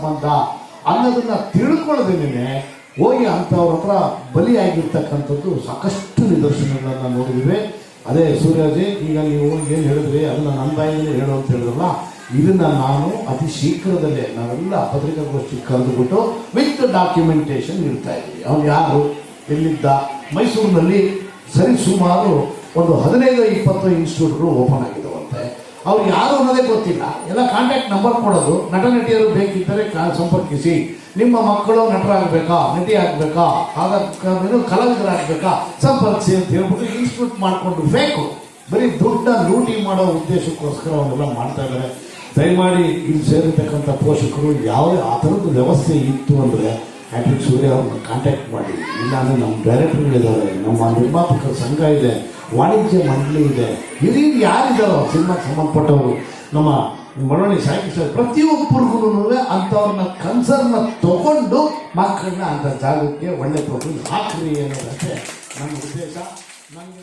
ಸಂಬಂಧ ಅನ್ನೋದನ್ನ ತಿಳ್ಕೊಳ್ಳೋದೇನೆ ಹೋಗಿ ಅಂಥವ್ರ ಹತ್ರ ಬಲಿಯಾಗಿರ್ತಕ್ಕಂಥದ್ದು ಸಾಕಷ್ಟು ನಿದರ್ಶನಗಳನ್ನು ನೋಡಿದ್ವಿ. ಅದೇ ಸೂರ್ಯಜಿ, ಈಗ ನೀವು ಏನು ಹೇಳಿದ್ರಿ ಅದನ್ನು ನನ್ನ ಬಾಯಿಗೆ ಹೇಳು ಅಂತ ಹೇಳಿದ್ರಲ್ಲ, ಇದನ್ನು ನಾನು ಅತಿ ಶೀಘ್ರದಲ್ಲೇ ನಾವೆಲ್ಲ ಪತ್ರಿಕಾಗೋಷ್ಠಿ ಕರೆದುಬಿಟ್ಟು ವಿತ್ ಡಾಕ್ಯುಮೆಂಟೇಶನ್ ಇಡ್ತಾ ಇದ್ದೀವಿ. ಅವನು ಯಾರು, ಎಲ್ಲಿದ್ದ, ಮೈಸೂರಿನಲ್ಲಿ ಸರಿಸುಮಾರು ಒಂದು 15-20 ಇನ್ಸ್ಟಿಟ್ಯೂಟ್ಗಳು ಓಪನ್ ಆಗಿದ್ದಾವಂತೆ. ಅವ್ರು ಯಾರು ಅನ್ನೋದೇ ಗೊತ್ತಿಲ್ಲ. ಎಲ್ಲ ಕಾಂಟ್ಯಾಕ್ಟ್ ನಂಬರ್ ಕೊಡೋದು, ನಟ ನಟಿಯರು ಬೇಕಿದ್ದರೆ ಸಂಪರ್ಕಿಸಿ, ನಿಮ್ಮ ಮಕ್ಕಳು ನಟರಾಗಬೇಕಾ, ನಟಿ ಆಗಬೇಕಾ, ಹಾಗಾದ್ರೆ ಕಲಾವಿದರಾಗಬೇಕಾ, ಸಂಪರ್ಕಿಸಿ ಅಂತ ಹೇಳ್ಬಿಟ್ಟು ಇನ್ಸ್ಟಿಟ್ಯೂಟ್ ಮಾಡಿಕೊಂಡು ಬೇಕು. ಬರೀ ದುಡ್ಡ ಲೂಟಿ ಮಾಡೋ ಉದ್ದೇಶಕ್ಕೋಸ್ಕರ ಅವನ್ನೆಲ್ಲ ಮಾಡ್ತಾ ಇದ್ದಾರೆ. ದಯಮಾಡಿ ಇಲ್ಲಿ ಸೇರಿರ್ತಕ್ಕಂಥ ಪೋಷಕರು ಯಾವುದೇ ಆ ಥರದ್ದು ವ್ಯವಸ್ಥೆ ಇತ್ತು ಅಂದರೆ ಹ್ಯಾಟ್ರಿಕ್ ಸೂರ್ಯ ಅವ್ರನ್ನ ಕಾಂಟ್ಯಾಕ್ಟ್ ಮಾಡಿ. ಇಲ್ಲಾಂದರೆ ನಮ್ಮ ಡೈರೆಕ್ಟರ್ಗಳಿದ್ದಾರೆ, ನಮ್ಮ ನಿರ್ಮಾಪಕರ ಸಂಘ ಇದೆ, ವಾಣಿಜ್ಯ ಮಂಡಳಿ ಇದೆ, ಹಿರಿಯರು ಯಾರಿದ್ದಾರೋ ಸಿನಿಮಾಗೆ ಸಂಬಂಧಪಟ್ಟವರು, ನಮ್ಮ ಮಳವಳ್ಳಿ ಸಾಹಿತ್ಯ, ಪ್ರತಿಯೊಬ್ಬರಿಗೂ ಅಂಥವ್ರನ್ನ ಕನ್ಸರ್ನ ತಗೊಂಡು ಮಕ್ಕಳನ್ನ ಅಂಥ ಜಾಗಕ್ಕೆ ಒಳ್ಳೆ ಪ್ರೋಟೀನ್ ಹಾಕ್ರಿ ಅನ್ನೋದಷ್ಟೇ ನನ್ನ ಉದ್ದೇಶ. ನನಗೆ